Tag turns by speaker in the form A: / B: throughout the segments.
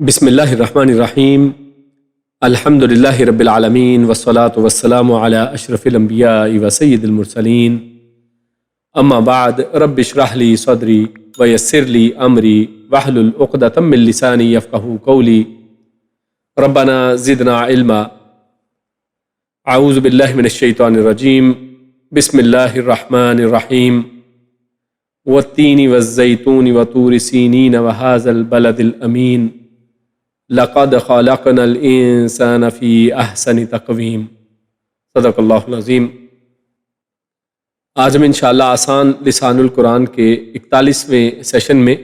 A: بسم اللہ الرحمن الرحیم الحمد للہ رب العالمین والصلاة والسلام علی اشرف الانبیاء و سید المرسلین اما بعد رب اشرح لی صدری ویسر لی امری واحلل عقدۃ من لسانی یفقہوا قولی ربنا زدنا علما اعوذ باللہ من الشیطان الرجیم بسم اللہ الرحمن الرحیم والتین والزیتون وطور سینین وہذا البلد الامین لقد خلقنا الانسان فی احسن تقویم صدق اللہ العظیم۔ آج ہم انشاءاللہ آسان لسان القرآن کے 41ویں سیشن میں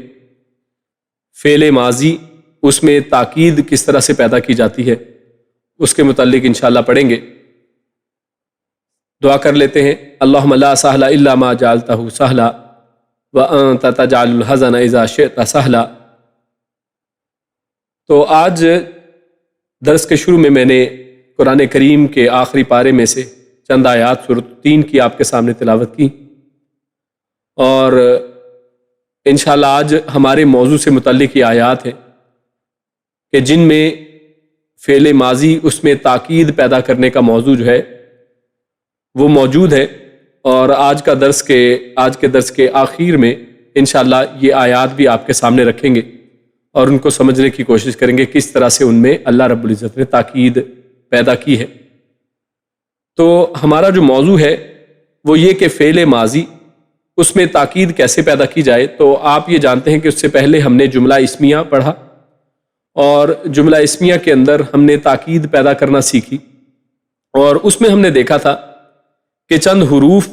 A: فعل ماضی، اس میں تاکید کس طرح سے پیدا کی جاتی ہے، اس کے متعلق انشاءاللہ پڑھیں گے۔ دعا کر لیتے ہیں۔ اللہم لا سہل الا ما جعلتہ سہلا وانت تجعل الحزن اذا شئت سہلا۔ تو آج درس کے شروع میں نے قرآن کریم کے آخری پارے میں سے چند آیات سورۃ 3 کی آپ کے سامنے تلاوت کی، اور انشاءاللہ آج ہمارے موضوع سے متعلق یہ آیات ہیں کہ جن میں فعل ماضی، اس میں تاکید پیدا کرنے کا موضوع جو ہے وہ موجود ہے، اور آج کے درس کے آخر میں انشاءاللہ یہ آیات بھی آپ کے سامنے رکھیں گے اور ان کو سمجھنے کی کوشش کریں گے کس طرح سے ان میں اللہ رب العزت نے تاکید پیدا کی ہے۔ تو ہمارا جو موضوع ہے وہ یہ کہ فعل ماضی، اس میں تاکید کیسے پیدا کی جائے۔ تو آپ یہ جانتے ہیں کہ اس سے پہلے ہم نے جملہ اسمیہ پڑھا، اور جملہ اسمیہ کے اندر ہم نے تاکید پیدا کرنا سیکھی، اور اس میں ہم نے دیکھا تھا کہ چند حروف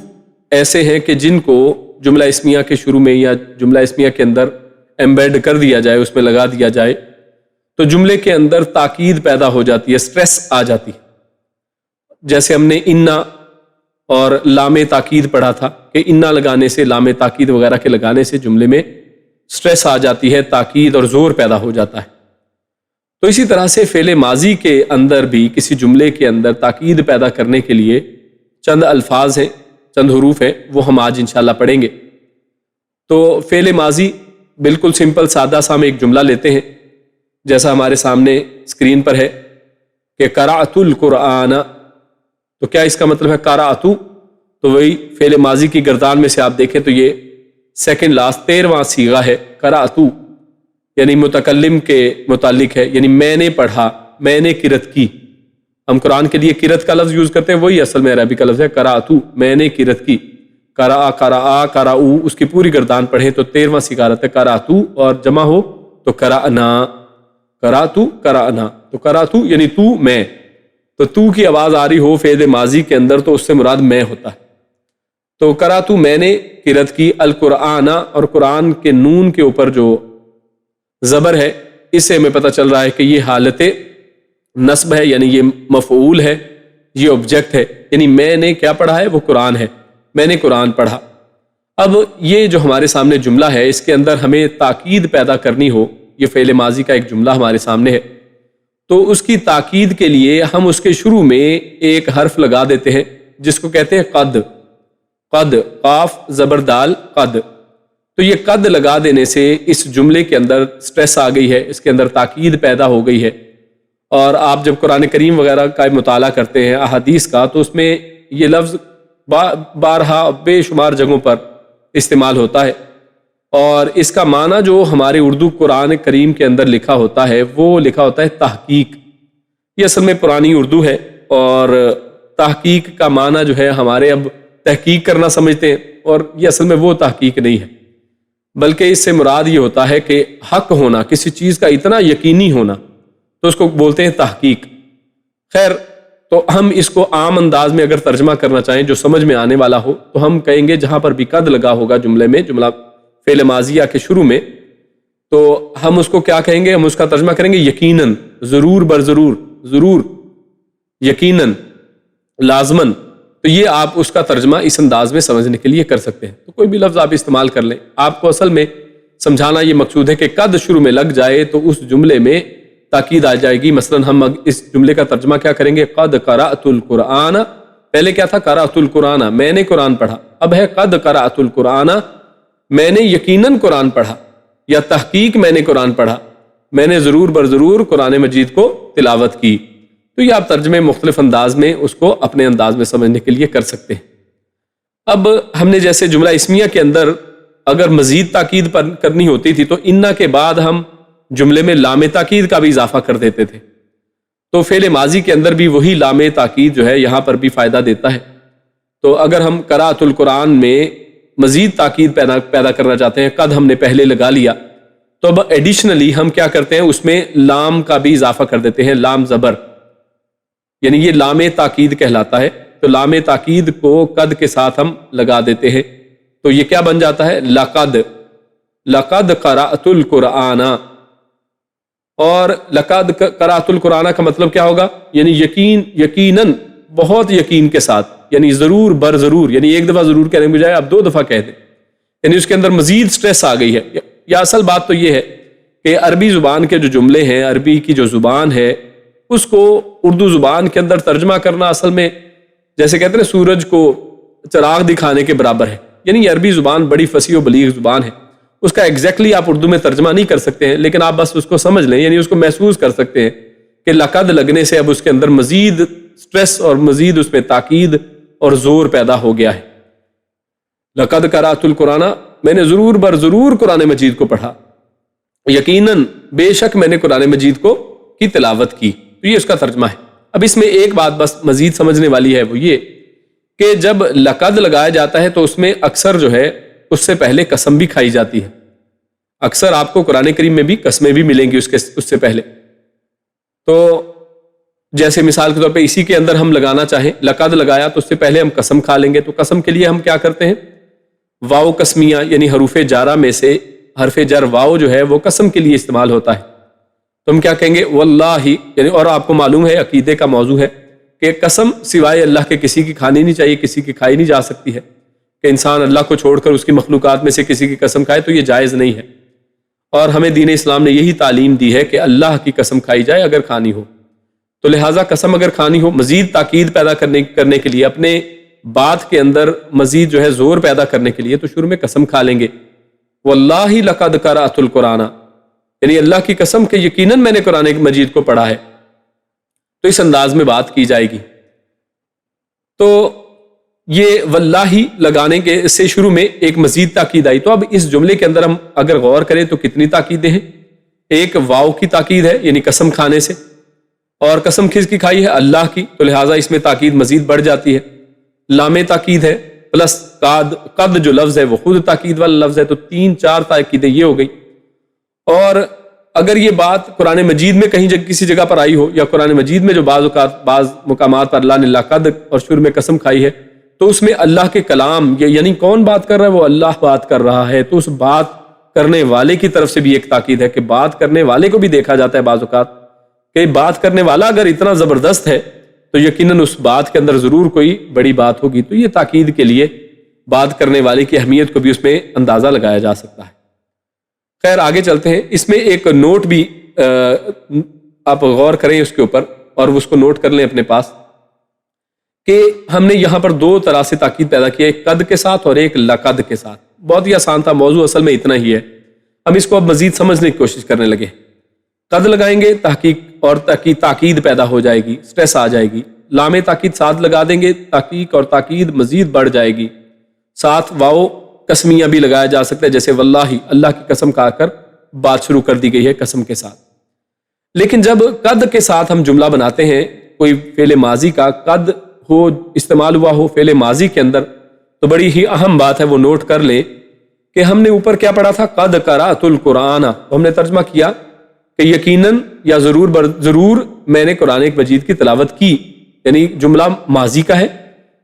A: ایسے ہیں کہ جن کو جملہ اسمیہ کے شروع میں یا جملہ اسمیہ کے اندر ایمبیڈ کر دیا جائے، اس میں لگا دیا جائے، تو جملے کے اندر تاکید پیدا ہو جاتی ہے، سٹریس آ جاتی ہے۔ جیسے ہم نے انا اور لام تاکید پڑھا تھا کہ انا لگانے سے، لام تاکید وغیرہ کے لگانے سے جملے میں سٹریس آ جاتی ہے، تاکید اور زور پیدا ہو جاتا ہے۔ تو اسی طرح سے فعل ماضی کے اندر بھی کسی جملے کے اندر تاکید پیدا کرنے کے لیے چند الفاظ ہیں، چند حروف ہیں، وہ ہم آج انشاءاللہ پڑھیں گے۔ تو فعل ماضی بالکل سمپل سادہ سا ہم ایک جملہ لیتے ہیں، جیسا ہمارے سامنے اسکرین پر ہے کہ قرأت القرآن۔ تو کیا اس کا مطلب ہے قرأت؟ تو وہی فعل ماضی کی گردان میں سے آپ دیکھیں تو یہ سیکنڈ لاسٹ 13واں صیغہ ہے قرأت، یعنی متکلم کے متعلق ہے، یعنی میں نے پڑھا، میں نے قرأت کی۔ ہم قرآن کے لیے قرأت کا لفظ یوز کرتے ہیں، وہی اصل میں عربی کا لفظ ہے قرأت، میں نے قرأت کی۔ قرأ، قرأ، قرأو، اس کی پوری گردان پڑھیں تو 13واں صیغہ ہے قرأت، اور جمع ہو تو قرأنا، قرأت، قرأنا۔ تو قرأت یعنی تو، میں، تو تو کی آواز آ رہی ہو فعل ماضی کے اندر تو اس سے مراد میں ہوتا ہے۔ تو قرأت، میں نے قرأت کی، القرآن، اور قرآن کے نون کے اوپر جو زبر ہے، اس سے ہمیں پتہ چل رہا ہے کہ یہ حالت نصب ہے، یعنی یہ مفعول ہے، یہ آبجیکٹ ہے، یعنی میں نے کیا پڑھا ہے، وہ قرآن ہے، میں نے قرآن پڑھا۔ اب یہ جو ہمارے سامنے جملہ ہے، اس کے اندر ہمیں تاکید پیدا کرنی ہو، یہ فعل ماضی کا ایک جملہ ہمارے سامنے ہے، تو اس کی تاکید کے لیے ہم اس کے شروع میں ایک حرف لگا دیتے ہیں جس کو کہتے ہیں قد۔ قد، قاف زبر دال، قد۔ تو یہ قد لگا دینے سے اس جملے کے اندر سٹریس آ گئی ہے، اس کے اندر تاکید پیدا ہو گئی ہے۔ اور آپ جب قرآن کریم وغیرہ کا مطالعہ کرتے ہیں، احادیث کا، تو اس میں یہ لفظ بارہا بے شمار جگہوں پر استعمال ہوتا ہے، اور اس کا معنی جو ہمارے اردو قرآن کریم کے اندر لکھا ہوتا ہے وہ لکھا ہوتا ہے تحقیق۔ یہ اصل میں پرانی اردو ہے، اور تحقیق کا معنی جو ہے ہمارے اب تحقیق کرنا سمجھتے ہیں، اور یہ اصل میں وہ تحقیق نہیں ہے، بلکہ اس سے مراد یہ ہوتا ہے کہ حق ہونا، کسی چیز کا اتنا یقینی ہونا، تو اس کو بولتے ہیں تحقیق۔ خیر، تو ہم اس کو عام انداز میں اگر ترجمہ کرنا چاہیں جو سمجھ میں آنے والا ہو، تو ہم کہیں گے جہاں پر بھی قد لگا ہوگا جملے میں، جملہ فعل ماضیہ کے شروع میں، تو ہم اس کو کیا کہیں گے، ہم اس کا ترجمہ کریں گے یقیناً، ضرور برضرور، ضرور، یقیناً، لازماً۔ تو یہ آپ اس کا ترجمہ اس انداز میں سمجھنے کے لیے کر سکتے ہیں۔ تو کوئی بھی لفظ آپ استعمال کر لیں، آپ کو اصل میں سمجھانا یہ مقصود ہے کہ قد شروع میں لگ جائے تو اس جملے میں تاکید آ جائے گی۔ مثلا ہم اس جملے کا ترجمہ کیا کریں گے، قد قرأت القرآن۔ پہلے کیا تھا، قرأت القرآن، میں نے قرآن پڑھا، اب ہے قد قرأت القرآن، میں نے یقیناً قرآن پڑھا، یا تحقیق میں نے قرآن پڑھا، میں نے ضرور برضرور قرآن مجید کو تلاوت کی. تو یہ آپ ترجمے مختلف انداز میں اس کو اپنے انداز میں سمجھنے کے لیے کر سکتے ہیں. اب ہم نے جیسے جملہ اسمیہ کے اندر اگر مزید تاکید کرنی ہوتی تھی تو انا کے بعد ہم جملے میں لام تاکید کا بھی اضافہ کر دیتے تھے. تو فعل ماضی کے اندر بھی وہی لام تاکید جو ہے یہاں پر بھی فائدہ دیتا ہے. تو اگر ہم قراءۃ القرآن میں مزید تاکید پیدا کرنا چاہتے ہیں، قد ہم نے پہلے لگا لیا، تو اب ایڈیشنلی ہم کیا کرتے ہیں، اس میں لام کا بھی اضافہ کر دیتے ہیں، لام زبر، یعنی یہ لام تاکید کہلاتا ہے. تو لام تاکید کو قد کے ساتھ ہم لگا دیتے ہیں، تو یہ کیا بن جاتا ہے، لقد قرأت القرآن. اور لقد قرأت القرآن کا مطلب کیا ہوگا، یعنی یقیناً، بہت یقین کے ساتھ، یعنی ضرور بر ضرور، یعنی ایک دفعہ ضرور کہنے کے بجائے آپ 2 دفعہ کہہ دیں، یعنی اس کے اندر مزید سٹریس آ گئی ہے. یا اصل بات تو یہ ہے کہ عربی زبان کے جو جملے ہیں، عربی کی جو زبان ہے، اس کو اردو زبان کے اندر ترجمہ کرنا اصل میں جیسے کہتے ہیں سورج کو چراغ دکھانے کے برابر ہے. یعنی یہ عربی زبان بڑی فصیح و بلیغ زبان ہے، اس کا ایگزیکٹلی آپ اردو میں ترجمہ نہیں کر سکتے ہیں، لیکن آپ بس اس کو سمجھ لیں، یعنی اس کو محسوس کر سکتے ہیں کہ لقد لگنے سے اب اس کے اندر مزید سٹریس اور مزید اس میں تاکید اور زور پیدا ہو گیا ہے. لقد قرأت القرآن، میں نے ضرور بر ضرور قرآن مجید کو پڑھا، یقیناً بے شک میں نے قرآن مجید کی تلاوت کی. تو یہ اس کا ترجمہ ہے. اب اس میں ایک بات بس مزید سمجھنے والی ہے، وہ یہ کہ جب لقد لگایا جاتا ہے تو اس میں اکثر جو ہے اس سے پہلے قسم بھی کھائی جاتی ہے. اکثر آپ کو قرآن کریم میں بھی قسمیں بھی ملیں گی اس سے پہلے. تو جیسے مثال کے طور پہ اسی کے اندر ہم لگانا چاہیں، لقد لگایا تو اس سے پہلے ہم قسم کھا لیں گے. تو قسم کے لیے ہم کیا کرتے ہیں، واو قسمیہ، یعنی حروف جارہ میں سے حرف جر واو جو ہے وہ قسم کے لیے استعمال ہوتا ہے. تو ہم کیا کہیں گے، واللہ، یعنی اور آپ کو معلوم ہے عقیدے کا موضوع ہے کہ قسم سوائے اللہ کے کسی کی کھانی نہیں چاہیے، کسی کی کھائی نہیں جا سکتی ہے، کہ انسان اللہ کو چھوڑ کر اس کی مخلوقات میں سے کسی کی قسم کھائے تو یہ جائز نہیں ہے. اور ہمیں دین اسلام نے یہی تعلیم دی ہے کہ اللہ کی قسم کھائی جائے اگر کھانی ہو. تو لہٰذا قسم اگر کھانی ہو، مزید تاکید پیدا کرنے کے لیے، اپنے بات کے اندر مزید جو ہے زور پیدا کرنے کے لیے، تو شروع میں قسم کھا لیں گے، واللہ لقد قرأت القرآن، یعنی اللہ کی قسم کہ یقیناً میں نے قرآن مجید کو پڑھا ہے. تو اس انداز میں بات کی جائے گی. تو یہ واللہ لگانے کے سے شروع میں ایک مزید تاکید آئی. تو اب اس جملے کے اندر ہم اگر غور کریں تو کتنی تاکیدیں ہیں. ایک واو کی تاکید ہے، یعنی قسم کھانے سے، اور قسم کس کی کھائی ہے، اللہ کی، تو لہٰذا اس میں تاکید مزید بڑھ جاتی ہے. لام تاکید ہے پلس قد جو لفظ ہے وہ خود تاکید والا لفظ ہے. تو 3-4 تاکیدیں یہ ہو گئی. اور اگر یہ بات قرآن مجید میں کہیں کسی جگہ پر آئی ہو، یا قرآن مجید میں جو بعض مقامات پر اللہ نے لقد اور شروع میں قسم کھائی ہے، تو اس میں اللہ کے کلام، یعنی کون بات کر رہا ہے، وہ اللہ بات کر رہا ہے. تو اس بات کرنے والے کی طرف سے بھی ایک تاکید ہے کہ بات کرنے والے کو بھی دیکھا جاتا ہے بعض اوقات کہ بات کرنے والا اگر اتنا زبردست ہے تو یقیناً اس بات کے اندر ضرور کوئی بڑی بات ہوگی. تو یہ تاکید کے لیے بات کرنے والے کی اہمیت کو بھی اس میں اندازہ لگایا جا سکتا ہے. خیر آگے چلتے ہیں. اس میں ایک نوٹ بھی آپ غور کریں اس کے اوپر اور اس کو نوٹ کر لیں اپنے پاس کہ ہم نے یہاں پر 2 طرح سے تاکید پیدا کی ہے، ایک قد کے ساتھ اور ایک لقد کے ساتھ. بہت ہی آسان تھا، موضوع اصل میں اتنا ہی ہے. ہم اس کو اب مزید سمجھنے کی کوشش کرنے لگے. قد لگائیں گے تحقیق اور تاکید پیدا ہو جائے گی، سٹریس آ جائے گی. لام تاکید ساتھ لگا دیں گے، تحقیق اور تاکید مزید بڑھ جائے گی. ساتھ واو قسمیہ بھی لگایا جا سکتا ہے، جیسے واللہ، اللہ کی قسم کھا کر بات شروع کر دی گئی ہے قسم کے ساتھ. لیکن جب قد کے ساتھ ہم جملہ بناتے ہیں، کوئی فعل ماضی کا قد ہو استعمال ہوا ہو فعل ماضی کے اندر، تو بڑی ہی اہم بات ہے وہ نوٹ کر لیں کہ ہم نے اوپر کیا پڑھا تھا، قد قرأت القرآن. ہم نے ترجمہ کیا کہ یقیناً یا ضرور میں نے قرآن مجید کی تلاوت کی، یعنی جملہ ماضی کا ہے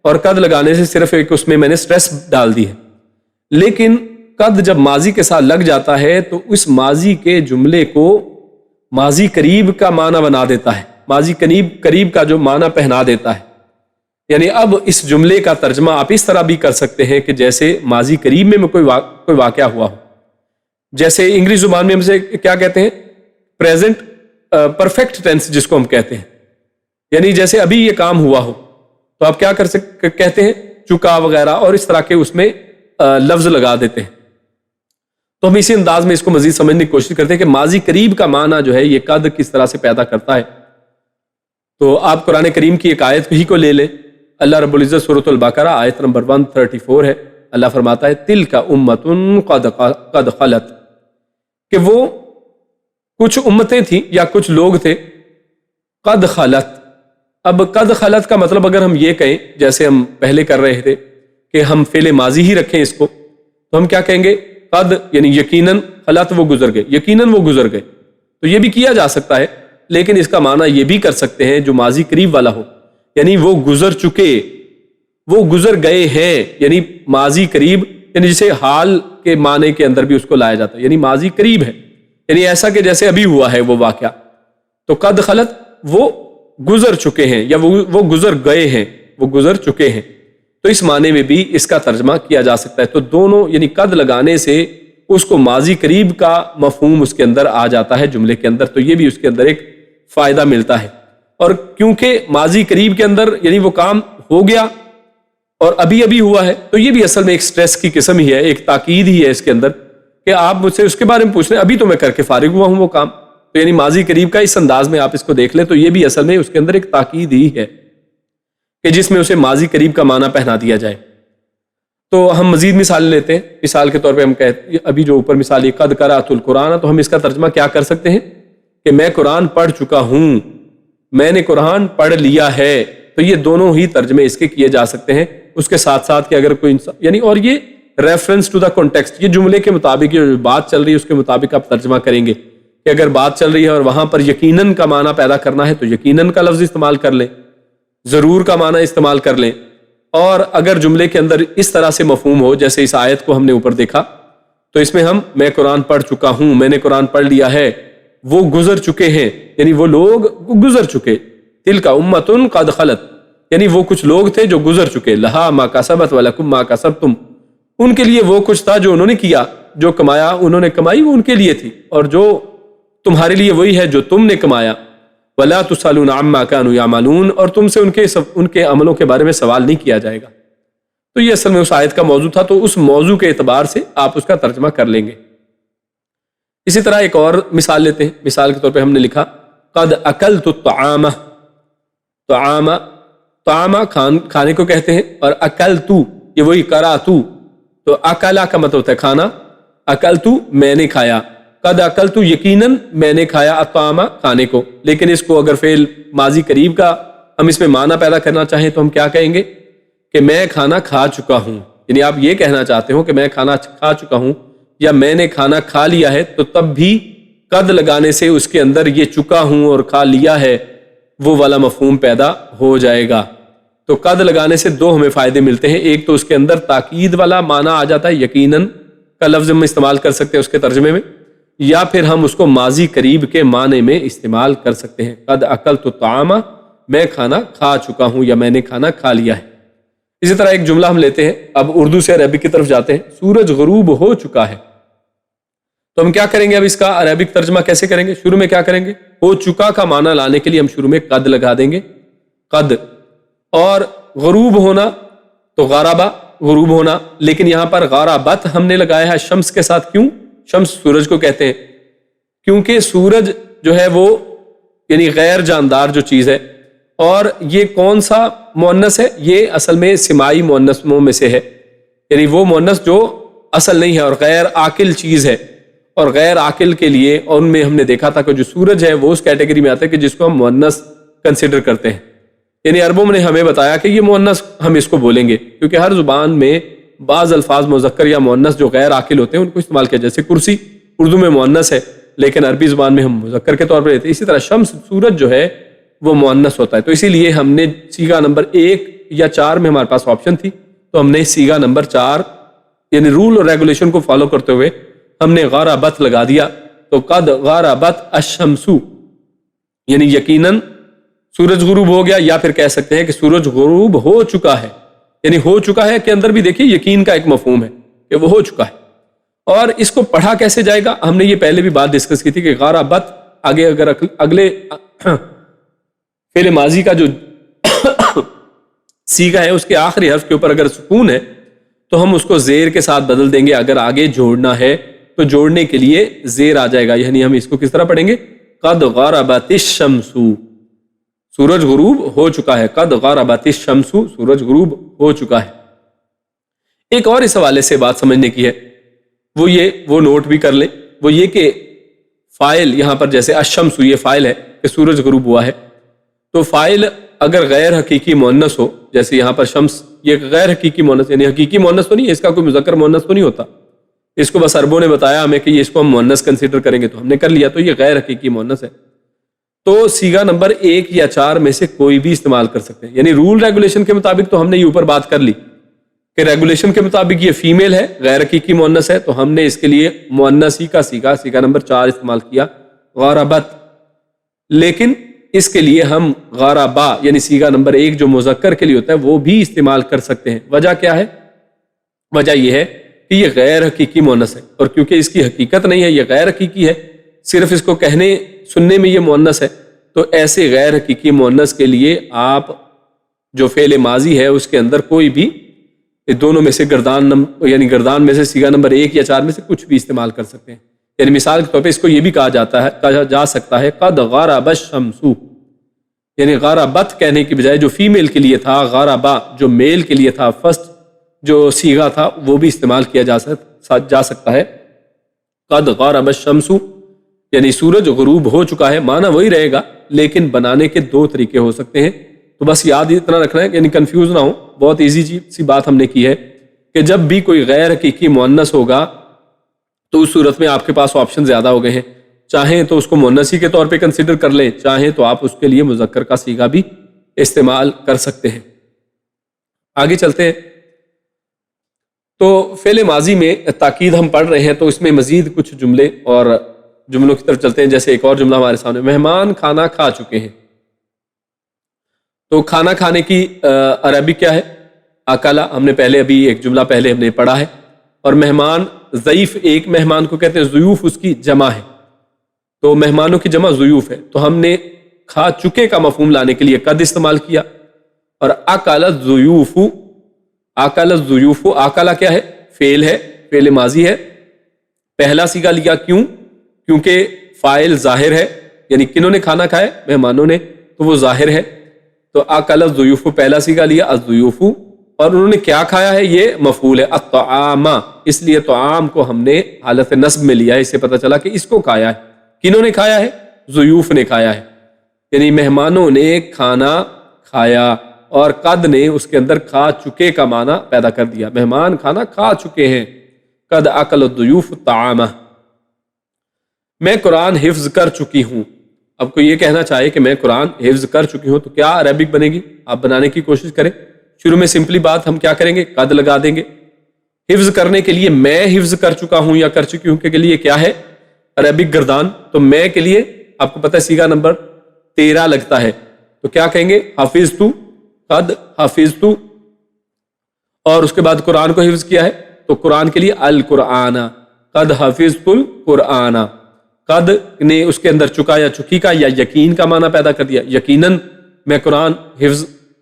A: اور قد لگانے سے صرف ایک اس میں نے سٹریس ڈال دی ہے. لیکن قد جب ماضی کے ساتھ لگ جاتا ہے تو اس ماضی کے جملے کو ماضی قریب کا معنی بنا دیتا ہے، ماضی قریب کا جو معنی پہنا دیتا ہے. یعنی اب اس جملے کا ترجمہ آپ اس طرح بھی کر سکتے ہیں کہ جیسے ماضی قریب میں کوئی واقعہ ہوا ہو. جیسے انگلش زبان میں ہم سے کیا کہتے ہیں، پریزنٹ پرفیکٹ ٹینس جس کو ہم کہتے ہیں، یعنی جیسے ابھی یہ کام ہوا ہو تو آپ کیا کہتے ہیں، چکا وغیرہ، اور اس طرح کے اس میں لفظ لگا دیتے ہیں. تو ہم اسی انداز میں اس کو مزید سمجھنے کی کوشش کرتے ہیں کہ ماضی قریب کا معنی جو ہے یہ قد کس طرح سے پیدا کرتا ہے۔ تو آپ قرآن کریم کی ایک آیت ہی کو لے لیں، اللہ رب العزت سورۃ البقرہ آیت نمبر 134 ہے، اللہ فرماتا ہے تلک امۃ قد خلت، کہ وہ کچھ امتیں تھیں یا کچھ لوگ تھے، قد خلت۔ اب قد خلت کا مطلب اگر ہم یہ کہیں جیسے ہم پہلے کر رہے تھے کہ ہم فعل ماضی ہی رکھیں اس کو، تو ہم کیا کہیں گے؟ قد یعنی یقیناً، خلت وہ گزر گئے، یقیناً وہ گزر گئے، تو یہ بھی کیا جا سکتا ہے، لیکن اس کا معنی یہ بھی کر سکتے ہیں جو ماضی قریب والا ہو، یعنی وہ گزر چکے، وہ گزر گئے ہیں، یعنی ماضی قریب، یعنی جسے حال کے معنی کے اندر بھی اس کو لایا جاتا ہے، یعنی ماضی قریب ہے، یعنی ایسا کہ جیسے ابھی ہوا ہے وہ واقعہ۔ تو قد خلت وہ گزر چکے ہیں یا وہ گزر گئے ہیں، وہ گزر چکے ہیں، تو اس معنی میں بھی اس کا ترجمہ کیا جا سکتا ہے۔ تو دونوں یعنی قد لگانے سے اس کو ماضی قریب کا مفہوم اس کے اندر آ جاتا ہے جملے کے اندر، تو یہ بھی اس کے اندر ایک فائدہ ملتا ہے۔ اور کیونکہ ماضی قریب کے اندر یعنی وہ کام ہو گیا اور ابھی ہوا ہے، تو یہ بھی اصل میں ایک سٹریس کی قسم ہی ہے، ایک تاکید ہی ہے اس کے اندر کہ آپ مجھ سے اس کے بارے میں پوچھ رہے ہیں، ابھی تو میں کر کے فارغ ہوا ہوں وہ کام، تو یعنی ماضی قریب کا اس انداز میں آپ اس کو دیکھ لیں تو یہ بھی اصل میں اس کے اندر ایک تاکید ہی ہے کہ جس میں اسے ماضی قریب کا معنی پہنا دیا جائے۔ تو ہم مزید مثال لیتے ہیں، مثال کے طور پہ ہم کہتے ہیں ابھی جو اوپر مثال یہ قد قرأت القرآن، تو ہم اس کا ترجمہ کیا کر سکتے ہیں کہ میں قرآن پڑھ چکا ہوں، میں نے قرآن پڑھ لیا ہے، تو یہ دونوں ہی ترجمے اس کے کیے جا سکتے ہیں۔ اس کے ساتھ ساتھ کہ اگر کوئی انسان یعنی، اور یہ ریفرنس ٹو دا کانٹیکسٹ، یہ جملے کے مطابق جو بات چل رہی ہے اس کے مطابق آپ ترجمہ کریں گے کہ اگر بات چل رہی ہے اور وہاں پر یقیناً کا معنی پیدا کرنا ہے تو یقیناً کا لفظ استعمال کر لیں، ضرور کا معنی استعمال کر لیں، اور اگر جملے کے اندر اس طرح سے مفہوم ہو جیسے اس آیت کو ہم نے اوپر دیکھا، تو اس میں ہم میں قرآن پڑھ چکا ہوں، میں نے قرآن پڑھ لیا ہے، وہ گزر چکے ہیں، یعنی وہ لوگ گزر چکے، تلک امۃ قد خلت، یعنی وہ کچھ لوگ تھے جو گزر چکے، لہا ما کسبت ولکم ما کسبتم، ان کے لیے وہ کچھ تھا جو انہوں نے کیا، جو کمایا انہوں نے کمائی وہ ان کے لیے تھی، اور جو تمہارے لیے وہی ہے جو تم نے کمایا، ولا تسألون عما كانوا يعملون، اور تم سے ان کے عملوں کے بارے میں سوال نہیں کیا جائے گا۔ تو یہ اصل میں اس آیت کا موضوع تھا، تو اس موضوع کے اعتبار سے آپ اس کا ترجمہ کر لیں گے۔ اسی طرح ایک اور مثال لیتے ہیں، مثال کے طور پہ ہم نے لکھا قد اکلت الطعام، طعام کھانے کو کہتے ہیں، اور اکلت یہ وہی قرأت، تو اکلا کا مطلب ہوتا ہے کھانا، اکلت میں نے کھایا، قد اکلت یقیناً میں نے کھایا، الطعام کھانے کو، لیکن اس کو اگر فعل ماضی قریب کا ہم اس میں معنی پیدا کرنا چاہیں تو ہم کیا کہیں گے کہ میں کھانا کھا چکا ہوں، یعنی آپ یہ کہنا چاہتے ہو کہ میں کھانا کھا چکا ہوں یا میں نے کھانا کھا لیا ہے، تو تب بھی قد لگانے سے اس کے اندر یہ چکا ہوں اور کھا لیا ہے وہ والا مفہوم پیدا ہو جائے گا۔ تو قد لگانے سے دو ہمیں فائدے ملتے ہیں، ایک تو اس کے اندر تاکید والا معنی آ جاتا ہے، یقیناً کا لفظ ہم استعمال کر سکتے ہیں اس کے ترجمے میں، یا پھر ہم اس کو ماضی قریب کے معنی میں استعمال کر سکتے ہیں، قد اکلت الطعام میں کھانا کھا چکا ہوں یا میں نے کھانا کھا لیا ہے۔ اسی طرح ایک جملہ ہم لیتے ہیں، اب اردو سے عربک کی طرف جاتے ہیں، سورج غروب ہو چکا ہے، تو ہم کیا کریں گے؟ اب اس کا عربک ترجمہ کیسے کریں گے؟ شروع میں کیا کریں گے؟ ہو چکا کا معنی لانے کے لیے ہم شروع میں قد لگا دیں گے، قد، اور غروب ہونا تو غربا غروب ہونا، لیکن یہاں پر غربت ہم نے لگایا ہے شمس کے ساتھ، کیوں؟ شمس سورج کو کہتے ہیں، کیونکہ سورج جو ہے وہ یعنی غیر جاندار جو چیز ہے، اور یہ کون سا مؤنث ہے؟ یہ اصل میں سمائی مؤنثوں میں سے ہے، یعنی وہ مؤنث جو اصل نہیں ہے اور غیر عاقل چیز ہے، اور غیر عاقل کے لیے ان میں ہم نے دیکھا تھا کہ جو سورج ہے وہ اس کیٹیگری میں آتا ہے کہ جس کو ہم مؤنث کنسیڈر کرتے ہیں، یعنی عربوں نے ہمیں بتایا کہ یہ مؤنث ہم اس کو بولیں گے، کیونکہ ہر زبان میں بعض الفاظ مذکر یا مؤنث جو غیر عاقل ہوتے ہیں ان کو استعمال کیا، جیسے کرسی اردو میں مؤنث ہے لیکن عربی زبان میں ہم مذکر کے طور پر لیتے ہیں، اسی طرح شمس سورج جو ہے وہ مؤنث ہوتا ہے، تو اسی لیے ہم نے صیغہ نمبر 1 یا 4 میں ہمارے پاس آپشن تھی، تو ہم نے صیغہ نمبر 4 یعنی رول اور ریگولیشن کو فالو کرتے ہوئے ہم نے غربت لگا دیا، تو قد غربت الشمس، یعنی یقیناً سورج غروب ہو گیا، یا پھر کہہ سکتے ہیں کہ سورج غروب ہو چکا ہے، یعنی ہو چکا ہے کے اندر بھی دیکھیے یقین کا ایک مفہوم ہے کہ وہ ہو چکا ہے۔ اور اس کو پڑھا کیسے جائے گا؟ ہم نے یہ پہلے بھی بات ڈسکس کی تھی کہ غربت آگے اگر اگلے فعل ماضی کا جو صیغہ ہے اس کے آخری حرف کے اوپر اگر سکون ہے تو ہم اس کو زیر کے ساتھ بدل دیں گے، اگر آگے جوڑنا ہے تو جوڑنے کے لیے زیر آ جائے گا، یعنی ہم اس کو کس طرح پڑھیں گے؟ قد غربت الشمس، سورج غروب ہو چکا ہے، قد غربت الشمس، سورج غروب ہو چکا ہے۔ ایک اور اس حوالے سے بات سمجھنے کی ہے، وہ نوٹ بھی کر لیں، وہ یہ کہ فاعل یہاں پر جیسے الشمس یہ فاعل ہے کہ سورج غروب ہوا ہے، تو فاعل اگر غیر حقیقی مؤنث ہو، جیسے یہاں پر شمس یہ غیر حقیقی مؤنث، یعنی حقیقی مؤنث تو نہیں ہے، اس کا کوئی مذکر مؤنث تو نہیں ہوتا، اس کو بس عربوں نے بتایا ہمیں کہ اس کو ہم مؤنث کنسیڈر کریں گے تو ہم نے کر لیا، تو یہ غیر حقیقی مؤنث ہے، تو صیغہ نمبر 1 یا 4 میں سے کوئی بھی استعمال کر سکتے ہیں۔ یعنی رول ریگولیشن کے مطابق تو ہم نے یہ اوپر بات کر لی کہ ریگولیشن کے مطابق یہ فیمیل ہے، غیر حقیقی مؤنث ہے، تو ہم نے اس کے لیے مؤنث ہی کا صیغہ نمبر 4 استعمال کیا، غربت۔ لیکن اس کے لیے ہم غربا یعنی صیغہ نمبر 1 جو مذکر کے لیے ہوتا ہے وہ بھی استعمال کر سکتے ہیں۔ وجہ کیا ہے؟ وجہ یہ ہے کہ یہ غیر حقیقی مؤنث ہے، اور کیونکہ اس کی حقیقت نہیں ہے، یہ غیر حقیقی ہے، صرف اس کو کہنے سننے میں یہ مؤنث ہے، تو ایسے غیر حقیقی مؤنث کے لیے آپ جو فعل ماضی ہے اس کے اندر کوئی بھی دونوں میں سے گردان میں سے صیغہ نمبر 1 یا 4 میں سے کچھ بھی استعمال کر سکتے ہیں۔ یعنی مثال کے طور پہ اس کو یہ بھی کہا جا سکتا ہے قد غرب الشمس، یعنی غربت کہنے کی بجائے جو فیمیل کے لیے تھا غربا جو میل کے لیے تھا، فرسٹ جو صیغہ تھا وہ بھی استعمال کیا جا سکتا ہے، قد غرب الشمس، یعنی سورج غروب ہو چکا ہے، معنی وہی رہے گا لیکن بنانے کے 2 طریقے ہو سکتے ہیں۔ تو بس یاد اتنا رکھنا ہے کہ یعنی کنفیوز نہ ہو، بہت ایزی سی بات ہم نے کی ہے کہ جب بھی کوئی غیر حقیقی مؤنث ہوگا تو اس صورت میں آپ کے پاس آپشن زیادہ ہو گئے ہیں، چاہیں تو اس کو مؤنثی کے طور پہ کنسیڈر کر لیں، چاہیں تو آپ اس کے لیے مذکر کا صیغہ بھی استعمال کر سکتے ہیں۔ آگے چلتے ہیں، تو فعل ماضی میں تاکید ہم پڑھ رہے ہیں تو اس میں مزید کچھ جملے اور جملوں کی طرف چلتے ہیں۔ جیسے ایک اور جملہ ہمارے سامنے، مہمان کھانا کھا چکے ہیں، تو کھانا کھانے کی عربی کیا ہے؟ اکلا، ہم نے پہلے ابھی ایک جملہ پہلے ہم نے پڑھا ہے، اور مہمان ضیف ایک مہمان کو کہتے ہیں، ضیوف اس کی جمع ہے، تو مہمانوں کی جمع ضیوف ہے، تو ہم نے کھا چکے کا مفہوم لانے کے لیے قد استعمال کیا، اور اکل الضیوف، اکل الضیوف، اکلا کیا ہے؟ فعل ہے، فعل ماضی ہے، پہلا صیغہ لیا، کیونکہ فاعل ظاہر ہے، یعنی کنہوں نے کھانا کھایا؟ مہمانوں نے، تو وہ ظاہر ہے، تو اکل الضیوف پہلا صیغہ لیا، الضیوف، اور انہوں نے کیا کھایا ہے؟ یہ مفعول ہے، الطعام، اس لیے طعام کو ہم نے حالت نصب میں لیا ہے، اس سے پتہ چلا کہ اس کو کھایا ہے، کنہوں نے کھایا ہے؟ ضیوف نے کھایا ہے، یعنی مہمانوں نے کھانا کھایا، اور قد نے اس کے اندر کھا چکے کا معنی پیدا کر دیا، مہمان کھانا کھا چکے ہیں، قد اکل الضیوف الطعام۔ میں قرآن حفظ کر چکی ہوں، اب کوئی یہ کہنا چاہے کہ میں قرآن حفظ کر چکی ہوں تو کیا عربک بنے گی؟ آپ بنانے کی کوشش کریں، شروع میں سمپلی بات ہم کیا کریں گے؟ قد لگا دیں گے۔ حفظ کرنے کے لیے میں حفظ کر چکا ہوں یا کر چکی ہوں کے لیے کیا ہے؟ عربک گردان، تو میں کے لیے آپ کو پتہ ہے صیغہ نمبر 13 لگتا ہے، تو کیا کہیں گے؟ حفظت، قد حفظت، اور اس کے بعد قرآن کو حفظ کیا ہے تو قرآن کے لیے القرآن، قد حفظت القرآن، قد نے اس کے اندر چکا یا چکی کا یا یقین کا معنی پیدا کر دیا، یقیناً میں قرآن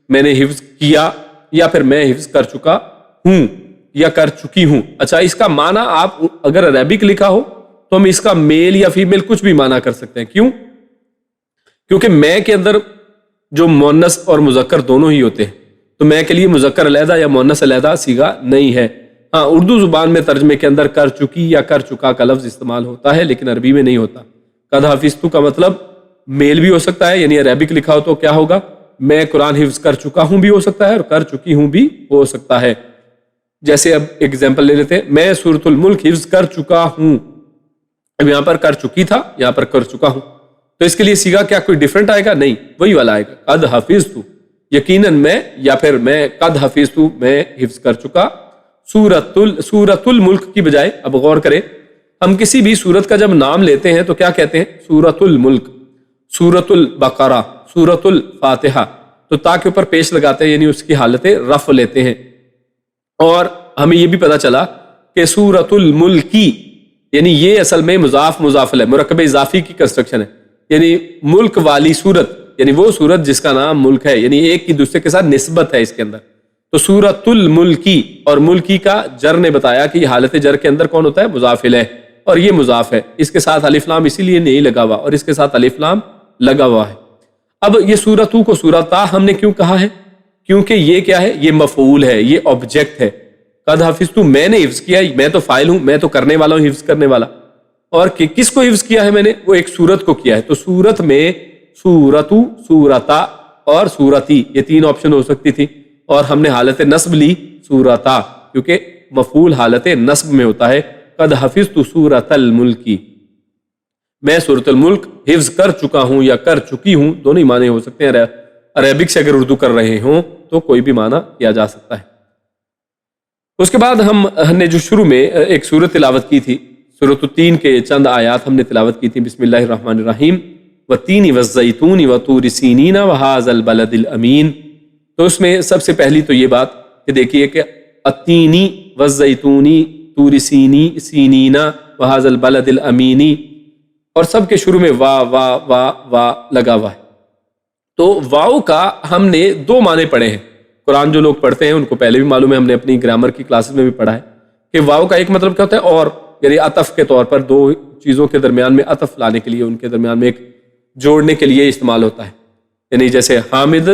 A: میں نے حفظ کیا، یا پھر میں حفظ کر چکا ہوں یا کر چکی ہوں۔ اچھا، اس کا معنی آپ اگر عربک لکھا ہو تو ہم اس کا میل یا فیمیل کچھ بھی معنی کر سکتے ہیں، کیونکہ میں کے اندر جو مؤنث اور مذکر دونوں ہی ہوتے ہیں، تو میں کے لیے مذکر علیحدہ یا مؤنث علیحدہ صیغہ نہیں ہے۔ ہاں، اردو زبان میں ترجمے کے اندر کر چکی یا کر چکا کا لفظ استعمال ہوتا ہے، لیکن عربی میں نہیں ہوتا۔ قد حفظت کا مطلب میل بھی ہو سکتا ہے، یعنی عربک لکھا ہو تو کیا ہوگا؟ میں قرآن حفظ کر چکا ہوں بھی ہو سکتا ہے، اور کر چکی ہوں بھی ہو سکتا ہے۔ جیسے اب ایگزامپل لے لیتے ہیں، میں سورۃ الملک حفظ کر چکا ہوں، اب یہاں پر کر چکی تھا، یہاں پر کر چکا ہوں، تو اس کے لیے صیغہ کیا کوئی ڈیفرنٹ آئے گا؟ نہیں، وہی والا آئے گا، قد حفظت، یقیناً میں، یا پھر میں قد حفظت، میں حفظ کر چکا۔ سورۃ الملک کی بجائے اب غور کریں، ہم کسی بھی سورت کا جب نام لیتے ہیں تو کیا کہتے ہیں؟ سورۃ الملک، سورۃ البقرہ، سورۃ الفاتحہ، تو تا کے اوپر پیش لگاتے ہیں، یعنی اس کی حالت رفع لیتے ہیں۔ اور ہمیں یہ بھی پتا چلا کہ سورۃ الملکی، یعنی یہ اصل میں مضاف مضاف ہے، مرکب اضافی کی کنسٹرکشن ہے، یعنی ملک والی سورت، یعنی وہ سورت جس کا نام ملک ہے، یعنی ایک کی دوسرے کے ساتھ نسبت ہے اس کے اندر، تو سورۃ الملکی، اور ملکی کا جر نے بتایا کہ حالت جر کے اندر کون ہوتا ہے؟ مضاف الیہ، اور یہ مضاف ہے، اس کے ساتھ الف لام اسی لیے نہیں لگا ہوا اور اس کے ساتھ الف لام لگا ہوا ہے۔ اب یہ سورتو کو سورتا ہم نے کیوں کہا ہے؟ کیونکہ یہ کیا ہے؟ یہ مفعول ہے، یہ آبجیکٹ ہے۔ قد حفظت، میں نے حفظ کیا، میں تو فاعل ہوں، میں تو کرنے والا ہوں، حفظ کرنے والا۔ اور کس کو حفظ کیا ہے میں نے؟ وہ ایک سورت کو کیا ہے۔ تو سورت میں سورتو، سورتا اور سورتی یہ تین آپشن ہو سکتی تھی، اور ہم نے حالت نصب لی سورتا، کیونکہ مفعول حالت نصب میں ہوتا ہے۔ قد حفظت سورۃ الملک، میں سورۃ الملک حفظ کر چکا ہوں یا کر چکی ہوں، دونوں ہی معنی ہو سکتے ہیں۔ عربک سے اگر اردو کر رہے ہوں تو کوئی بھی معنی کیا جا سکتا ہے۔ اس کے بعد ہم نے جو شروع میں ایک سورت تلاوت کی تھی، سورۃ التین کے چند آیات ہم نے تلاوت کی تھی۔ بسم اللہ الرحمن الرحیم، والتین والزیتون وطور سینین وہذا البلد الامین۔ تو اس میں سب سے پہلی تو یہ بات کہ دیکھیے کہ التینی والزیتونی طور سینین وہذا البلد الامینی، اور سب کے شروع میں وا وا وا وا لگا ہوا ہے۔ تو واو کا ہم نے دو معنی پڑھے ہیں۔ قرآن جو لوگ پڑھتے ہیں ان کو پہلے بھی معلوم ہے، ہم نے اپنی گرامر کی کلاسز میں بھی پڑھا ہے کہ واو کا ایک مطلب کیا ہوتا ہے؟ اور، یعنی عطف کے طور پر دو چیزوں کے درمیان میں عطف لانے کے لیے، ان کے درمیان میں ایک جوڑنے کے لیے استعمال ہوتا ہے۔ یعنی جیسے حامد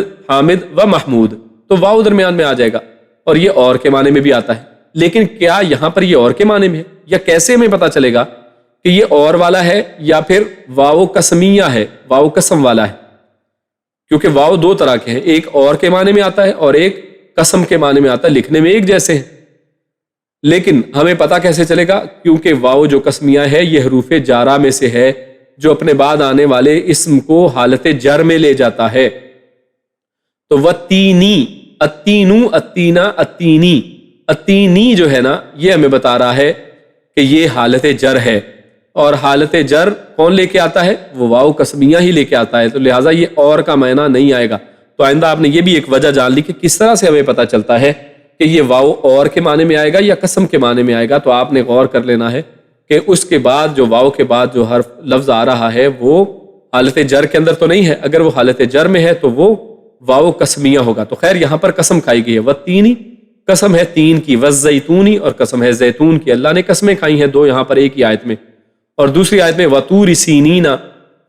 A: و محمود، تو واو درمیان میں آ جائے گا، اور یہ اور کے معنی میں بھی آتا ہے۔ لیکن کیا یہاں پر یہ اور کے معنی میں ہے، یا کیسے ہمیں پتہ چلے گا کہ یہ اور والا ہے یا پھر واو قسمیہ ہے، واو قسم والا ہے؟ کیونکہ واو دو طرح کے ہیں، ایک اور کے معنی میں آتا ہے اور ایک قسم کے معنی میں آتا ہے، لکھنے میں ایک جیسے ہیں، لیکن ہمیں پتہ کیسے چلے گا؟ کیونکہ واو جو قسمیہ ہے یہ حروف جارہ میں سے ہے، جو اپنے بعد آنے والے اسم کو حالت جر میں لے جاتا ہے۔ تو وتینی، اتینو، اتینا، اتینی، اتینی جو ہے نا، یہ ہمیں بتا رہا ہے کہ یہ حالت جر ہے، اور حالت جر کون لے کے آتا ہے؟ وہ واو قسمیہ ہی لے کے آتا ہے، تو لہٰذا یہ اور کا معنی نہیں آئے گا۔ تو آئندہ آپ نے یہ بھی ایک وجہ جان لی کہ کس طرح سے ہمیں پتہ چلتا ہے کہ یہ واو اور کے معنی میں آئے گا یا قسم کے معنی میں آئے گا۔ تو آپ نے غور کر لینا ہے کہ اس کے بعد جو واو کے بعد جو حرف لفظ آ رہا ہے وہ حالت جر کے اندر تو نہیں ہے، اگر وہ حالت جر میں ہے تو وہ واو قسمیہ ہوگا۔ تو خیر یہاں پر قسم کھائی گئی ہے، والتینی قسم ہے تین کی، والزیتونی اور قسم ہے زیتون کی۔ اللہ نے قسمیں کھائی ہیں دو یہاں پر ایک ہی آیت میں، اور دوسری آیت میں وطور سینین،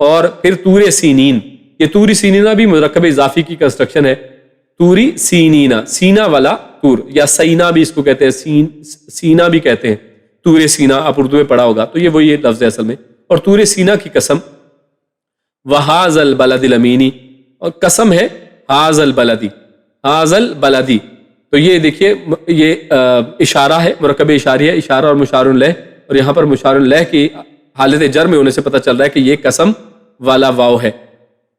A: اور پھر طور سینین۔ یہ طور سینینا بھی مرکب اضافی کی کنسٹرکشن ہے، طوری سینینا، سینا والا طور، یا سینا بھی اس کو کہتے ہیں، سینا بھی کہتے ہیں، طور سینا آپ اردو میں پڑھا ہوگا، تو یہ وہی لفظ ہے اصل میں۔ اور طور سینا کی قسم، وہذا البلد الامینی، اور قسم ہے ہاذا البلدی، ہاذا البلدی۔ تو یہ دیکھیے یہ اشارہ ہے، مرکب اشاری ہے، اشارہ اور مشار الیہ، اور یہاں پر مشار الیہ کی حالت جر میں ہونے سے پتہ چل رہا ہے کہ یہ قسم والا واو ہے۔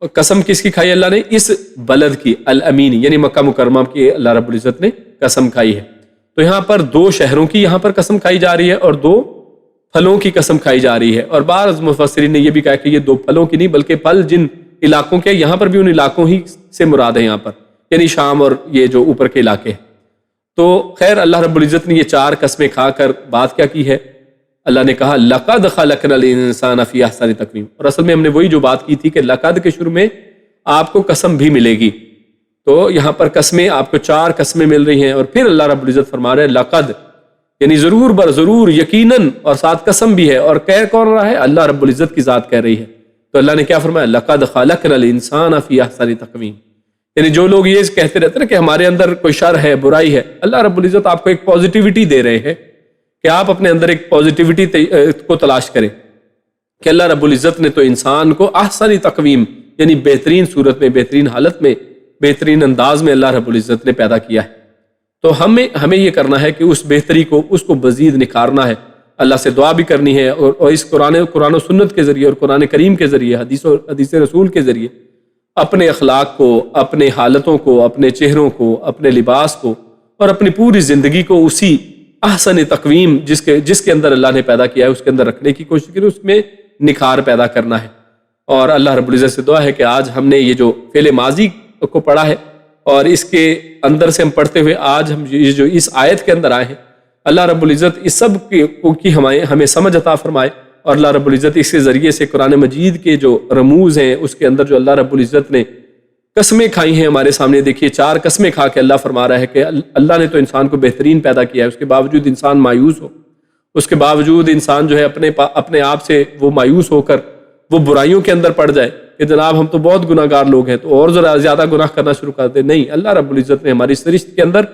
A: اور قسم کس کی کھائی اللہ نے؟ اس بلد کی، الامین، یعنی مکہ مکرمہ کی اللہ رب العزت نے قسم کھائی ہے۔ تو یہاں پر دو شہروں کی یہاں پر قسم کھائی جا رہی ہے اور دو پھلوں کی قسم کھائی جا رہی ہے، اور بعض مفسرین نے یہ بھی کہا کہ یہ دو پھلوں کی نہیں بلکہ پھل جن علاقوں کے، یہاں پر بھی ان علاقوں ہی سے مراد ہے یہاں پر، یعنی شام اور یہ جو اوپر کے علاقے ہیں۔ تو خیر اللہ رب العزت نے یہ چار قسمیں کھا کر بات کیا کی ہے؟ اللہ نے کہا لقد خلقنا الانسان فی احسن تقویم، اور اصل میں ہم نے وہی جو بات کی تھی کہ لقد کے شروع میں آپ کو قسم بھی ملے گی، تو یہاں پر قسمیں آپ کو چار قسمیں مل رہی ہیں، اور پھر اللہ رب العزت فرما رہے ہیں لقد، یعنی ضرور بر ضرور، یقیناً، اور ساتھ قسم بھی ہے، اور کہہ کون رہا ہے؟ اللہ رب العزت کی ذات کہہ رہی ہے۔ تو اللہ نے کیا فرمایا؟ لقد خلقنا الانسان فی احسن تقویم، یعنی جو لوگ یہ کہتے رہتے ہیں کہ ہمارے اندر کوئی شر ہے، برائی ہے، اللہ رب العزت آپ کو ایک پازیٹیوٹی دے رہے ہیں کہ آپ اپنے اندر ایک پازیٹیوٹی کو تلاش کریں، کہ اللہ رب العزت نے تو انسان کو احسن تقویم، یعنی بہترین صورت میں، بہترین حالت میں، بہترین انداز میں اللہ رب العزت نے پیدا کیا ہے۔ تو ہمیں یہ کرنا ہے کہ اس بہتری کو، اس کو مزید نکھارنا ہے، اللہ سے دعا بھی کرنی ہے، اور اس قرآن و سنت کے ذریعے اور قرآن کریم کے ذریعے، حدیث رسول کے ذریعے اپنے اخلاق کو، اپنے حالتوں کو، اپنے چہروں کو، اپنے لباس کو، اور اپنی پوری زندگی کو اسی احسن تقویم جس کے اندر اللہ نے پیدا کیا ہے اس کے اندر رکھنے کی کوشش کریں، اس میں نکھار پیدا کرنا ہے۔ اور اللہ رب العزت سے دعا ہے کہ آج ہم نے یہ جو فعل ماضی کو پڑھا ہے، اور اس کے اندر سے ہم پڑھتے ہوئے آج ہم یہ جو اس آیت کے اندر آئے ہیں، اللہ رب العزت اس سب کی ہمیں سمجھ عطا فرمائے، اور اللہ رب العزت اس کے ذریعے سے قرآن مجید کے جو رموز ہیں اس کے اندر جو اللہ رب العزت نے قسمیں کھائی ہیں ہمارے سامنے، دیکھیے چار قسمیں کھا کے اللہ فرما رہا ہے کہ اللہ نے تو انسان کو بہترین پیدا کیا ہے، اس کے باوجود انسان مایوس ہو اس کے باوجود انسان جو ہے اپنے آپ سے وہ مایوس ہو کر وہ برائیوں کے اندر پڑ جائے کہ جناب ہم تو بہت گناہ گار لوگ ہیں تو اور ذرا زیادہ گناہ کرنا شروع کر دیں. نہیں، اللہ رب العزت نے ہماری سرشت کے اندر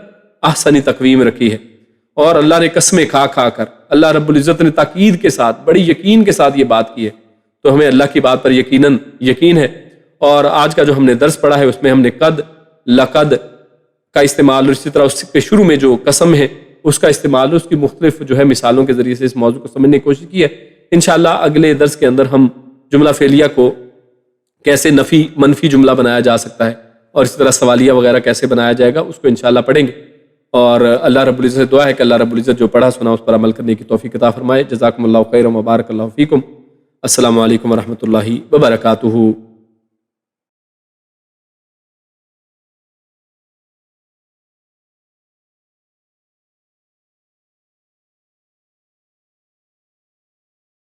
A: احسنی تقویم رکھی ہے، اور اللہ نے قسمیں کھا کر اللہ رب العزت نے تاکید کے ساتھ بڑی یقین کے ساتھ یہ بات کی ہے. تو ہمیں اللہ کی بات پر یقین ہے. اور آج کا جو ہم نے درس پڑھا ہے اس میں ہم نے قد، لقد کا استعمال، اور اسی طرح اس کے شروع میں جو قسم ہے اس کا استعمال، اس کی مختلف جو ہے مثالوں کے ذریعے سے اس موضوع کو سمجھنے کی کوشش کی ہے. انشاءاللہ اگلے درس کے اندر ہم جملہ فعلیہ کو کیسے منفی جملہ بنایا جا سکتا ہے اور اسی طرح سوالیہ وغیرہ کیسے بنایا جائے گا اس کو انشاءاللہ پڑھیں گے. اور اللہ رب العزت سے دعا ہے کہ اللہ رب العزت جو پڑھا سنا اس پر عمل کرنے کی توفیق عطا فرمائے. جزاکم اللہ خیر و بارک اللہ فیکم. السلام علیکم ورحمۃ اللہ وبرکاتہ.